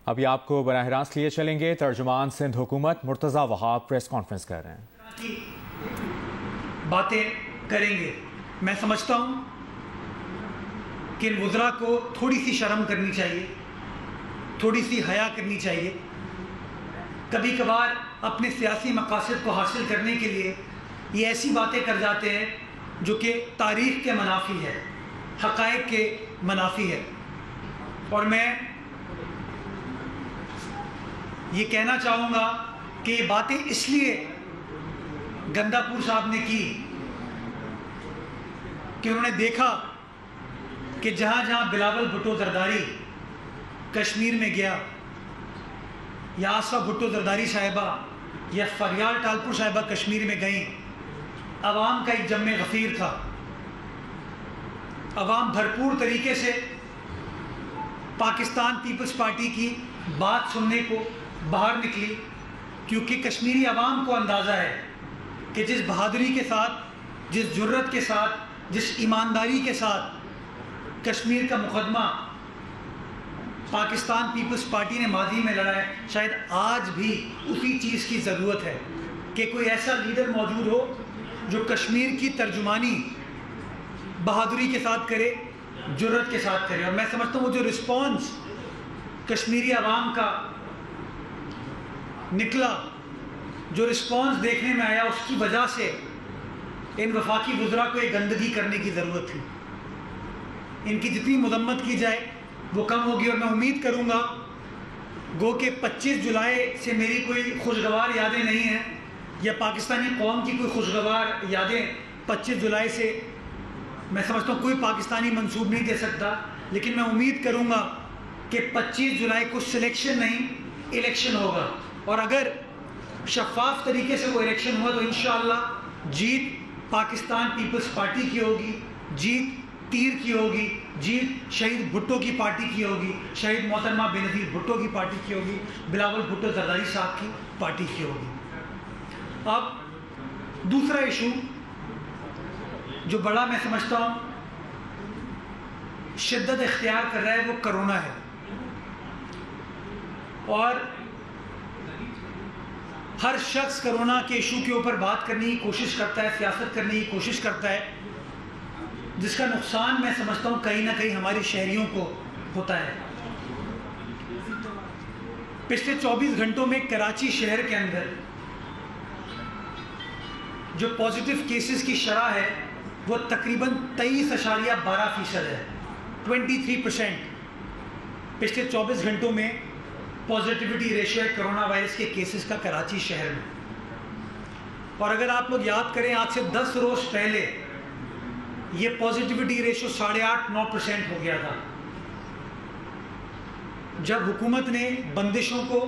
ابھی آپ کو براہ راست لیے چلیں گے. ترجمان سندھ حکومت مرتضی وہاب پریس کانفرنس کر رہے ہیں. باتیں کریں گے. میں سمجھتا ہوں کہ ان وزراء کو تھوڑی سی شرم کرنی چاہیے, تھوڑی سی حیا کرنی چاہیے. کبھی کبھار اپنے سیاسی مقاصد کو حاصل کرنے کے لیے یہ ایسی باتیں کر جاتے ہیں جو کہ تاریخ کے منافی ہے, حقائق کے منافی ہے. اور میں یہ کہنا چاہوں گا کہ یہ باتیں اس لیے گندہ پور صاحب نے کی کہ انہوں نے دیکھا کہ جہاں جہاں بلاول بھٹو زرداری کشمیر میں گیا, یا آصفہ بھٹو زرداری صاحبہ یا فریال ٹالپور صاحبہ کشمیر میں گئیں, عوام کا ایک جمع غفیر تھا. عوام بھرپور طریقے سے پاکستان پیپلز پارٹی کی بات سننے کو باہر نکلی, کیونکہ کشمیری عوام کو اندازہ ہے کہ جس بہادری کے ساتھ, جس جرت کے ساتھ, جس ایمانداری کے ساتھ کشمیر کا مقدمہ پاکستان پیپلز پارٹی نے ماضی میں لڑا ہے, شاید آج بھی اسی چیز کی ضرورت ہے کہ کوئی ایسا لیڈر موجود ہو جو کشمیر کی ترجمانی بہادری کے ساتھ کرے, جرت کے ساتھ کرے. اور میں سمجھتا ہوں وہ جو رسپانس کشمیری عوام کا نکلا, جو رسپانس دیکھنے میں آیا, اس کی وجہ سے ان وفاقی وزراء کو یہ گندگی کرنے کی ضرورت تھی. ان کی جتنی مذمت کی جائے وہ کم ہوگی. اور میں امید کروں گا گو کہ 25 جولائی سے میری کوئی خوشگوار یادیں نہیں ہیں, یا پاکستانی قوم کی کوئی خوشگوار یادیں 25 جولائی سے میں سمجھتا ہوں کوئی پاکستانی منسوب نہیں دے سکتا. لیکن میں امید کروں گا کہ 25 جولائی کو سلیکشن نہیں, الیکشن ہوگا. اور اگر شفاف طریقے سے وہ الیکشن ہوا تو انشاءاللہ جیت پاکستان پیپلز پارٹی کی ہوگی, جیت تیر کی ہوگی, جیت شہید بھٹو کی پارٹی کی ہوگی, شہید محترمہ بے نظیر بھٹو کی پارٹی کی ہوگی, بلاول بھٹو زرداری صاحب کی پارٹی کی ہوگی. اب دوسرا ایشو جو بڑا میں سمجھتا ہوں شدت اختیار کر رہا ہے وہ کرونا ہے. اور ہر شخص کرونا کے ایشو کے اوپر بات کرنے کی کوشش کرتا ہے, سیاست کرنے کی کوشش کرتا ہے, جس کا نقصان میں سمجھتا ہوں کہیں نہ کہیں ہمارے شہریوں کو ہوتا ہے. پچھلے 24 گھنٹوں میں کراچی شہر کے اندر جو پازیٹیو کیسز کی شرح ہے وہ تقریباً 23.12% ہے, 23%. پچھلے 24 گھنٹوں میں پازیٹیوٹی ریشو ہے کرونا وائرس کے کیسز کا کراچی شہر میں. اور اگر آپ لوگ یاد کریں آج سے 10 روز پہلے یہ پازیٹیوٹی ریشو 8.5-9% ہو گیا تھا. جب حکومت نے بندشوں کو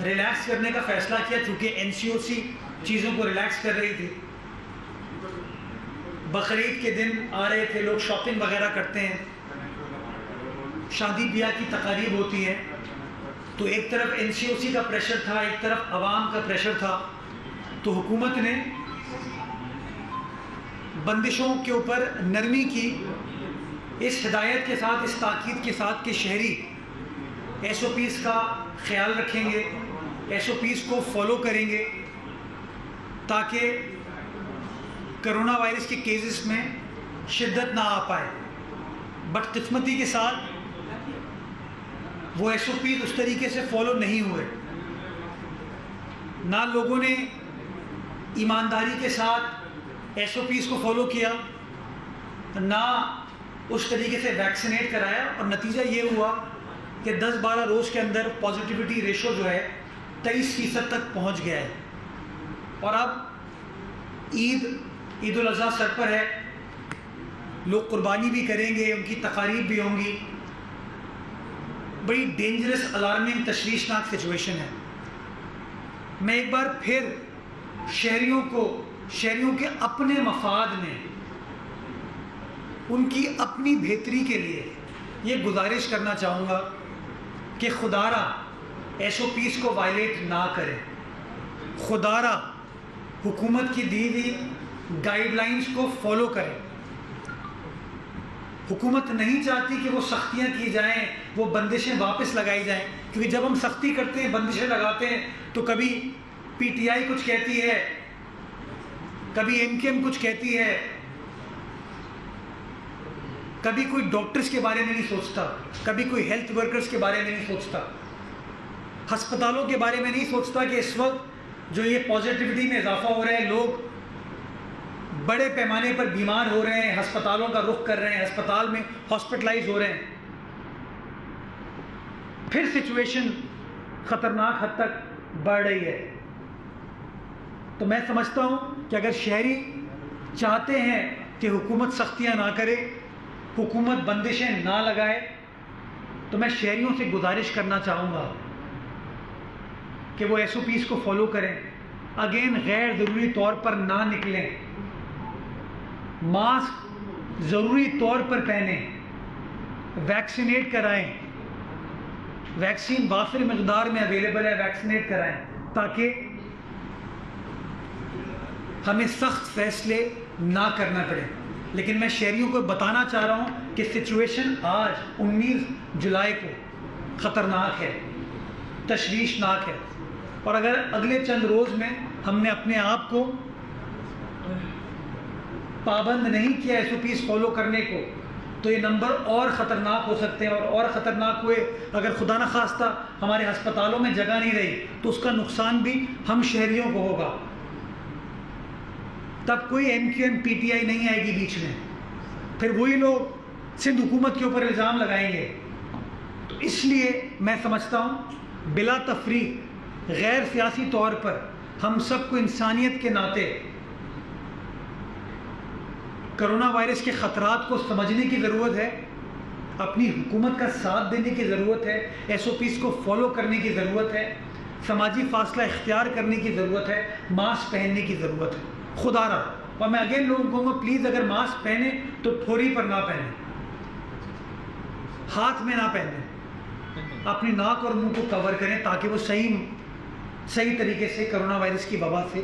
ریلیکس کرنے کا فیصلہ کیا, چونکہ NCOC چیزوں کو ریلیکس کر رہی تھی, بقرعید کے دن آ رہے تھے, لوگ شاپنگ وغیرہ کرتے ہیں, شادی بیاہ کی تقاریب ہوتی ہیں, تو ایک طرف NCOC کا پریشر تھا, ایک طرف عوام کا پریشر تھا, تو حکومت نے بندشوں کے اوپر نرمی کی, اس ہدایت کے ساتھ, اس تاکید کے ساتھ کہ شہری SOPs کا خیال رکھیں گے, SOPs کو فالو کریں گے تاکہ کرونا وائرس کے کیسز میں شدت نہ آ پائے. بدقسمتی کے ساتھ وہ SOPs اس طریقے سے فالو نہیں ہوئے. نہ لوگوں نے ایمانداری کے ساتھ SOPs کو فالو کیا, نہ اس طریقے سے ویکسینیٹ کرایا, اور نتیجہ یہ ہوا کہ 10-12 روز کے اندر پازیٹیوٹی ریشو جو ہے 23% تک پہنچ گیا ہے. اور اب عید الاضحیٰ سر پر ہے, لوگ قربانی بھی کریں گے, ان کی تقاریب بھی ہوں گی. بڑی ڈینجرس, الارمنگ, تشویشناک سچویشن ہے. میں ایک بار پھر شہریوں کے اپنے مفاد میں, ان کی اپنی بہتری کے لیے یہ گزارش کرنا چاہوں گا کہ خدا را SOPs کو وائلیٹ نہ کرے, خدا را حکومت کی دی ہوئی گائیڈ لائنز کو فالو کرے. حکومت نہیں چاہتی کہ وہ سختیاں کی جائیں, وہ بندشیں واپس لگائی جائیں, کیونکہ جب ہم سختی کرتے ہیں، بندشیں لگاتے ہیں، تو کبھی پی ٹی آئی کچھ کہتی ہے، کبھی ایم کیو ایم کچھ کہتی ہے، کبھی کوئی ڈاکٹرز کے بارے میں نہیں سوچتا، کبھی کوئی ہیلتھ ورکرز کے بارے میں نہیں سوچتا، ہسپتالوں کے بارے میں نہیں سوچتا کہ اس وقت جو یہ پازیٹیوٹی میں اضافہ ہو رہا ہے، لوگ بڑے پیمانے پر بیمار ہو رہے ہیں، ہسپتالوں کا رخ کر رہے ہیں، ہسپتال میں ہاسپٹلائز ہو رہے ہیں، پھر سچویشن خطرناک حد تک بڑھ رہی ہے۔ تو میں سمجھتا ہوں کہ اگر شہری چاہتے ہیں کہ حکومت سختیاں نہ کرے، حکومت بندشیں نہ لگائے، تو میں شہریوں سے گزارش کرنا چاہوں گا کہ وہ ایس او پیز کو فالو کریں۔ اگین غیر ضروری طور پر نہ نکلیں، ماسک ضروری طور پر پہنیں، ویکسینیٹ کرائیں، ویکسین وافر مقدار میں اویلیبل ہے، ویکسینیٹ کرائیں تاکہ ہمیں سخت فیصلے نہ کرنا پڑے۔ لیکن میں شہریوں کو بتانا چاہ رہا ہوں کہ سچویشن آج 19 جولائی کو خطرناک ہے، تشویشناک ہے، اور اگر اگلے چند روز میں ہم نے اپنے آپ کو پابند نہیں کیا ایس او پیز فالو کرنے کو، تو یہ نمبر اور خطرناک ہو سکتے ہیں، اور خطرناک ہوئے اگر خدا نخواستہ ہمارے ہسپتالوں میں جگہ نہیں رہی تو اس کا نقصان بھی ہم شہریوں کو ہوگا۔ تب کوئی M Q M P T I نہیں آئے گی بیچ میں، پھر وہی لوگ سندھ حکومت کے اوپر الزام لگائیں گے۔ تو اس لیے میں سمجھتا ہوں بلا تفریق غیر سیاسی طور پر ہم سب کو انسانیت کے ناطے کرونا وائرس کے خطرات کو سمجھنے کی ضرورت ہے، اپنی حکومت کا ساتھ دینے کی ضرورت ہے، ایس او پیز کو فالو کرنے کی ضرورت ہے، سماجی فاصلہ اختیار کرنے کی ضرورت ہے، ماسک پہننے کی ضرورت ہے خدا رہا۔ اور میں اگین لوگوں کو کہوں گا پلیز اگر ماسک پہنیں تو ٹھوری پر نہ پہنیں، ہاتھ میں نہ پہنیں، اپنی ناک اور منہ کو کور کریں تاکہ وہ صحیح طریقے سے کرونا وائرس کی وبا سے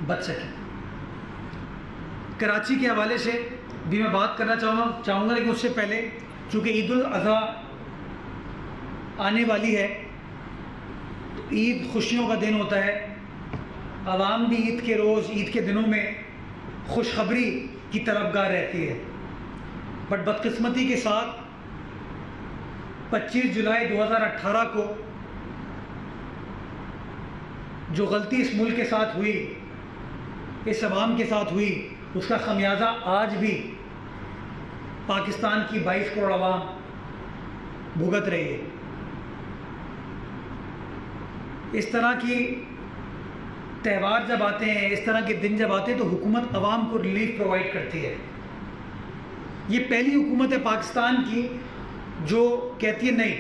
بچ سکیں۔ کراچی کے حوالے سے بھی میں بات کرنا چاہوں گا، لیکن اس سے پہلے چونکہ عید الاضحیٰ آنے والی ہے، عید خوشیوں کا دن ہوتا ہے، عوام بھی عید کے روز، عید کے دنوں میں خوشخبری کی طلبگار رہتی ہے، بٹ بدقسمتی کے ساتھ 25 جولائی 2018 کو جو غلطی اس ملک کے ساتھ ہوئی، اس عوام کے ساتھ ہوئی، اس کا خمیازہ آج بھی پاکستان کی 22 کروڑ عوام بھگت رہی ہے۔ اس طرح کی تہوار جب آتے ہیں، اس طرح کے دن جب آتے ہیں تو حکومت عوام کو ریلیف پرووائڈ کرتی ہے۔ یہ پہلی حکومت ہے پاکستان کی جو کہتی ہے نہیں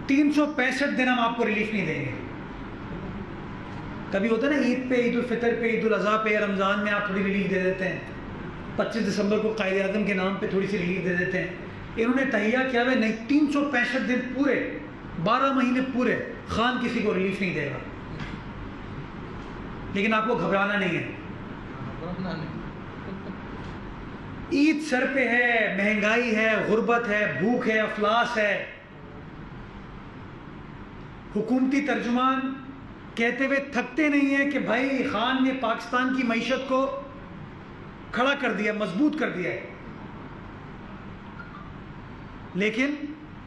365 دن ہم آپ کو ریلیف نہیں دیں گے۔ کبھی ہوتا ہے نا عید پہ، عید الفطر پہ، عید الاضحیٰ پہ، رمضان میں آپ تھوڑی ریلیف دے دیتے ہیں، 25 دسمبر کو قائد اعظم کے نام پہ تھوڑی سی ریلیف دے دیتے ہیں۔ انہوں نے تہیہ کیا ہے نہیں 365 دن پورے 12 مہینے پورے خان کسی کو ریلیف نہیں دے گا، لیکن آپ کو گھبرانا نہیں ہے۔ عید سر پہ ہے، مہنگائی ہے، غربت ہے، بھوک ہے، افلاس ہے، حکومتی ترجمان کہتے ہوئے تھکتے نہیں ہیں کہ بھائی خان نے پاکستان کی معیشت کو کھڑا کر دیا، مضبوط کر دیا ہے، لیکن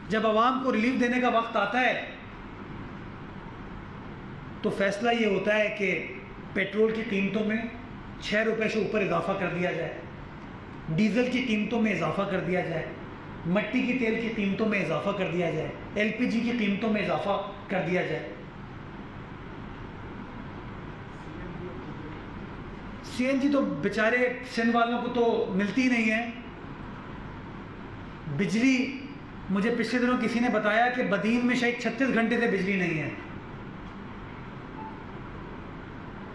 جب عوام کو ریلیف دینے کا وقت آتا ہے تو فیصلہ یہ ہوتا ہے کہ پیٹرول کی قیمتوں میں 6 روپے سے اوپر اضافہ کر دیا جائے، ڈیزل کی قیمتوں میں اضافہ کر دیا جائے، مٹی کی تیل کی قیمتوں میں اضافہ کر دیا جائے، ایل پی جی کی قیمتوں میں اضافہ کر دیا جائے۔ سی این جی تو بیچارے سندھ والوں کو تو ملتی نہیں ہے، بجلی مجھے پچھلے دنوں کسی نے بتایا کہ بدین میں شاید 36 گھنٹے سے بجلی نہیں ہے۔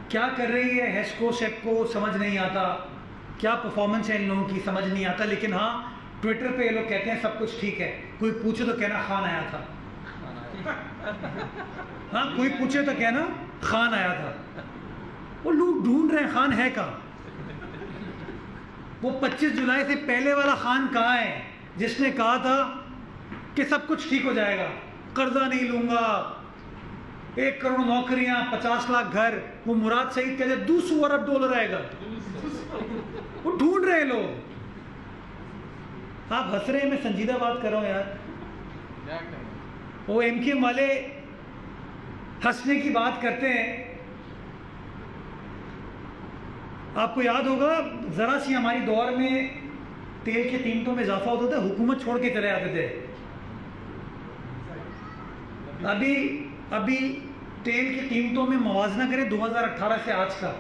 کیا کر رہی ہے ہیسکو سیپکو سمجھ نہیں آتا، کیا پرفارمنس ہے ان لوگوں کی سمجھ نہیں آتا، لیکن ہاں ٹویٹر پہ یہ لوگ کہتے ہیں سب کچھ ٹھیک ہے، کوئی پوچھے تو کہنا خان آیا تھا، ہاں کوئی پوچھے تو کہنا خان آیا تھا۔ وہ لوگ ڈھونڈ رہے ہیں خان ہے کہاں، وہ 25 جولائی سے پہلے والا خان کہاں ہے جس نے کہا تھا کہ سب کچھ ٹھیک ہو جائے گا، قرضہ نہیں لوں گا, 1 کروڑ نوکریاں, 50 لاکھ گھر. وہ مراد سعید کہتے ہیں $200 ارب آئے گا. وہ ڈھونڈ رہے ہیں لوگ. آپ ہنس رہے ہیں, میں سنجیدہ بات کر رہا ہوں یار. وہ ایم کیو ایم والے ہنسنے کی بات کرتے ہیں. آپ کو یاد ہوگا ذرا سی ہماری دور میں تیل کی قیمتوں میں اضافہ ہوتا تھا, حکومت چھوڑ کے چلے آتے تھے. ابھی تیل کی قیمتوں میں موازنہ کریں 2018 سے آج کا,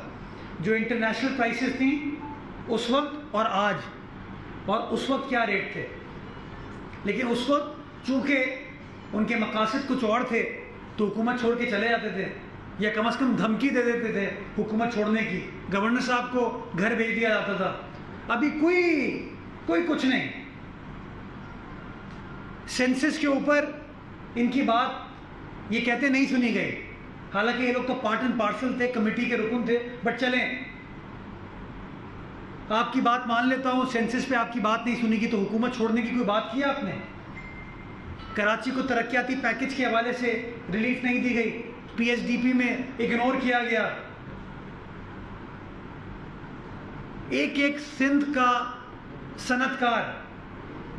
جو انٹرنیشنل پرائسز تھیں اس وقت اور آج, اور اس وقت کیا ریٹ تھے. لیکن اس وقت چونکہ ان کے مقاصد کچھ اور تھے تو حکومت چھوڑ کے چلے جاتے تھے, یا کم از کم دھمکی دے دیتے تھے حکومت چھوڑنے کی. گورنر صاحب کو گھر بھیج دیا جاتا تھا. ابھی کوئی کچھ نہیں. سینسس کے اوپر ان کی بات یہ کہتے نہیں سنی گئی, حالانکہ یہ لوگ تو پارٹ اینڈ پارسل تھے, کمیٹی کے رکن تھے. بٹ چلیں, آپ کی بات مان لیتا ہوں, سینسس پہ آپ کی بات نہیں سنی گی تو حکومت چھوڑنے کی کوئی بات کی آپ نے؟ کراچی کو ترقیاتی پیکج کے حوالے سے ریلیف نہیں دی گئی, پی ایس ڈی پی میں اگنور کیا گیا. ایک سندھ کا صنعت کار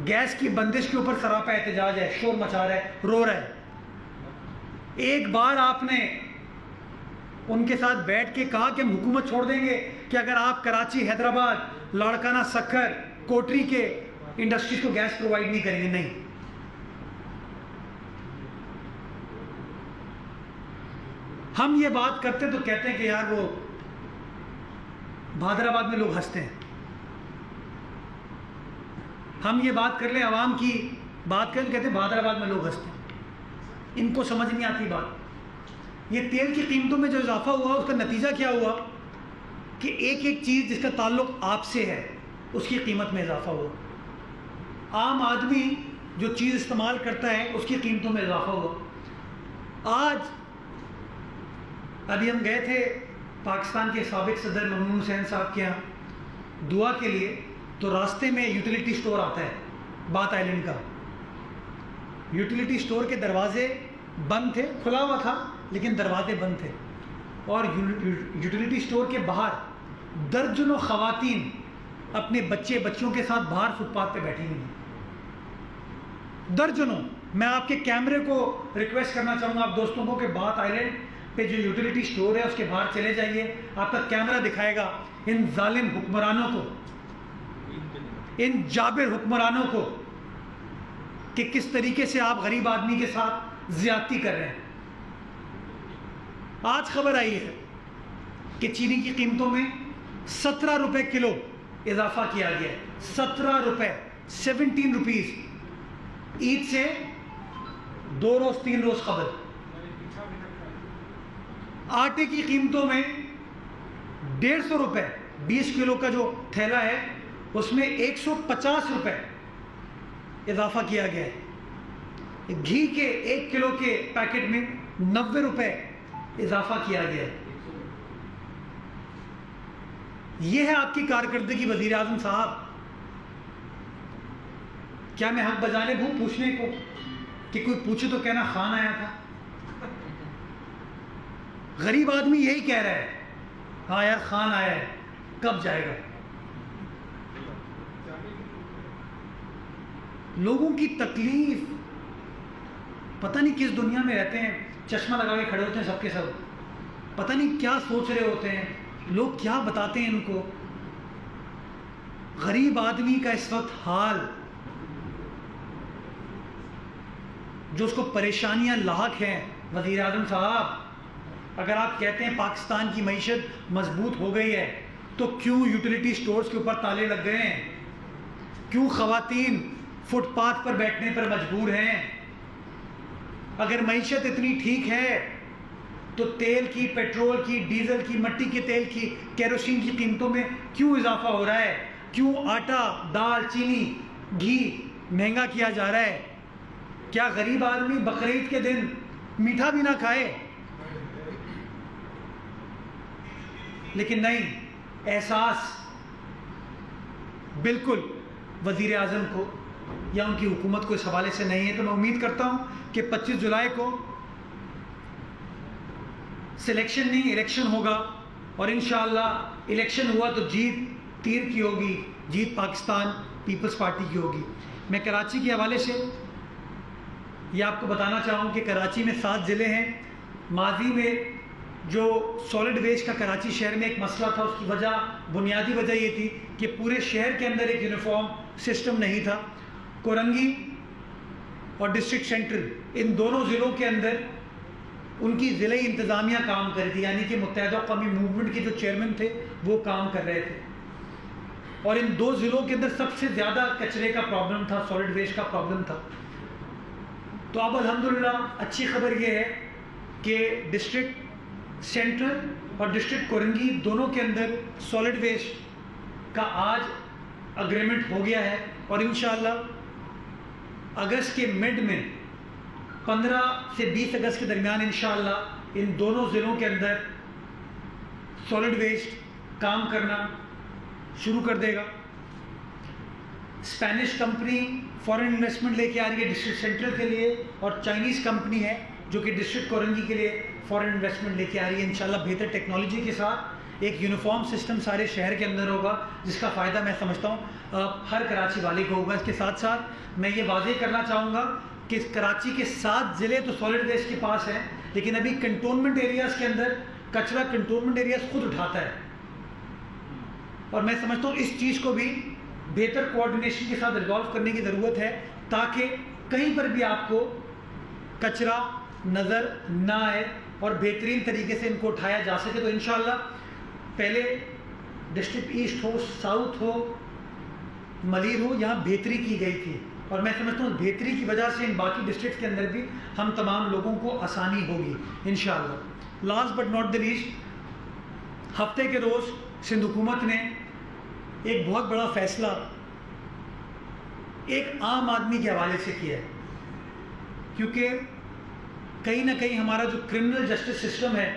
گیس کی بندش کے اوپر سراپا احتجاج ہے, شور مچا رہا ہے, رو رہا ہے. ایک بار آپ نے ان کے ساتھ بیٹھ کے کہا کہ ہم حکومت چھوڑ دیں گے کہ اگر آپ کراچی, حیدرآباد, لاڑکانہ, سکھر, کوٹری کے انڈسٹریز کو گیس پرووائڈ نہیں کریں گے؟ نہیں. ہم یہ بات کرتے تو کہتے ہیں کہ یار وہ بھادر آباد میں لوگ ہنستے ہیں. ہم یہ بات کر لیں, عوام کی بات کریں تو کہتے ہیں بھادر آباد میں لوگ ہنستے ہیں. ان کو سمجھ نہیں آتی بات. یہ تیل کی قیمتوں میں جو اضافہ ہوا اس کا نتیجہ کیا ہوا کہ ایک چیز جس کا تعلق آپ سے ہے اس کی قیمت میں اضافہ ہوا. عام آدمی جو چیز استعمال کرتا ہے اس کی قیمتوں میں اضافہ ہوا. آج ابھی ہم گئے تھے پاکستان کے سابق صدر ممنون حسین صاحب کے یہاں دعا کے لیے, تو راستے میں یوٹیلیٹی سٹور آتا ہے بات آئلینڈ کا. یوٹیلیٹی سٹور کے دروازے بند تھے, کھلا ہوا تھا لیکن دروازے بند تھے, اور یوٹیلیٹی سٹور کے باہر درجنوں خواتین اپنے بچوں کے ساتھ باہر فٹ پاتھ پہ بیٹھی ہوئی ہیں. درجنوں. میں آپ کے کیمرے کو ریکویسٹ کرنا چاہوں گا آپ دوستوں کو کہ بات آئلینڈ پہ جو یوٹیلیٹی سٹور ہے اس کے باہر چلے جائیے, آپ کا کیمرہ دکھائے گا ان ظالم حکمرانوں کو, ان جابر حکمرانوں کو, کہ کس طریقے سے آپ غریب آدمی کے ساتھ زیادتی کر رہے ہیں. آج خبر آئی ہے کہ چینی کی قیمتوں میں 17 روپے کلو اضافہ کیا گیا ہے. 17 روپے, 17 روپیز. عید سے 2 روز 3 روز قبل. آٹے کی قیمتوں میں 150 روپے, 20 کلو کا جو تھیلا ہے اس میں 150 روپے اضافہ کیا گیا ہے. گھی کے 1 کلو کے پیکٹ میں 90 روپے اضافہ کیا گیا ہے. یہ ہے آپ کی کارکردگی وزیر اعظم صاحب. کیا میں حق بجانے ہوں پوچھنے کو کہ کوئی پوچھے تو کہنا خان آیا تھا؟ غریب آدمی یہی کہہ رہا ہے, ہاں یار خان آیا ہے, کب جائے گا؟ لوگوں کی تکلیف, پتہ نہیں کس دنیا میں رہتے ہیں, چشمہ لگا کے کھڑے ہوتے ہیں سب کے سب, پتہ نہیں کیا سوچ رہے ہوتے ہیں, لوگ کیا بتاتے ہیں ان کو. غریب آدمی کا اس وقت حال, جو اس کو پریشانیاں لاحق ہیں. وزیر اعظم صاحب, اگر آپ کہتے ہیں پاکستان کی معیشت مضبوط ہو گئی ہے تو کیوں یوٹیلیٹی سٹورز کے اوپر تالے لگ گئے ہیں؟ کیوں خواتین فٹ پاتھ پر بیٹھنے پر مجبور ہیں؟ اگر معیشت اتنی ٹھیک ہے تو تیل کی, پیٹرول کی, ڈیزل کی, مٹی کے تیل کی, کیروسین کی قیمتوں میں کیوں اضافہ ہو رہا ہے؟ کیوں آٹا, دال, چینی, گھی مہنگا کیا جا رہا ہے؟ کیا غریب آدمی بقرعید کے دن میٹھا بھی نہ کھائے؟ لیکن نہیں, احساس بالکل وزیر اعظم کو یا ان کی حکومت کو اس حوالے سے نہیں ہے. تو میں امید کرتا ہوں کہ 25 جولائی کو سلیکشن نہیں الیکشن ہوگا, اور انشاءاللہ الیکشن ہوا تو جیت تیر کی ہوگی, جیت پاکستان پیپلز پارٹی کی ہوگی. میں کراچی کے حوالے سے یہ آپ کو بتانا چاہوں کہ کراچی میں 7 ضلع ہیں. ماضی میں جو سالڈ ویسٹ کا کراچی شہر میں ایک مسئلہ تھا, اس کی وجہ بنیادی وجہ یہ تھی کہ پورے شہر کے اندر ایک یونیفارم سسٹم نہیں تھا. کورنگی اور ڈسٹرکٹ سینٹرل ان دونوں ضلعوں کے اندر ان کی ضلعی انتظامیہ کام کر رہی تھی, یعنی کہ متحدہ قومی موومنٹ کے جو چیئرمین تھے وہ کام کر رہے تھے, اور ان 2 ضلعوں کے اندر سب سے زیادہ کچرے کا پرابلم تھا, سالڈ ویسٹ کا پرابلم تھا. تو اب الحمدللہ اچھی خبر یہ ہے کہ ڈسٹرکٹ سینٹرل اور ڈسٹرکٹ کورنگی دونوں کے اندر سالڈ ویسٹ کا آج اگریمنٹ ہو گیا ہے, اور انشاءاللہ اگست کے مڈ میں 15 سے 20 اگست کے درمیان انشاءاللہ ان دونوں ضلعوں کے اندر سالڈ ویسٹ کام کرنا شروع کر دے گا. اسپینش کمپنی فورن انویسٹمنٹ لے کے آ رہی ہے ڈسٹرکٹ سینٹرل کے لیے, اور چائنیز کمپنی ہے جو کہ ڈسٹرکٹ کورنگی کے لیے فورن انویسٹمنٹ لے کے آ رہی ہے. انشاءاللہ بہتر ٹیکنالوجی کے ساتھ ایک یونیفارم سسٹم سارے شہر کے اندر ہوگا, جس کا فائدہ میں سمجھتا ہوں ہر کراچی والے کو ہوگا. اس کے ساتھ ساتھ میں یہ واضح کرنا چاہوں گا کہ کراچی کے 7 ضلع تو سالڈ ویسٹ کے پاس ہیں, لیکن ابھی کنٹونمنٹ ایریاز کے اندر کچرا کنٹونمنٹ ایریاز خود اٹھاتا ہے, اور میں سمجھتا ہوں اس چیز کو بھی بہتر کوآرڈینیشن کے ساتھ ریزالو کرنے کی ضرورت ہے, تاکہ کہیں پر بھی آپ کو کچرا نظر نہ آئے اور بہترین طریقے سے ان کو اٹھایا جا سکے. تو انشاءاللہ پہلے ڈسٹرکٹ ایسٹ ہو, ساؤتھ ہو, ملیر ہو, یہاں بہتری کی گئی تھی, اور میں سمجھتا ہوں بہتری کی وجہ سے ان باقی ڈسٹرکٹ کے اندر بھی ہم تمام لوگوں کو آسانی ہوگی انشاءاللہ. Last but not the least, ہفتے کے روز سندھ حکومت نے ایک بہت بڑا فیصلہ ایک عام آدمی کے حوالے سے کیا ہے, کیونکہ کہیں نہ کہیں ہمارا جو کرمنل جسٹس سسٹم ہے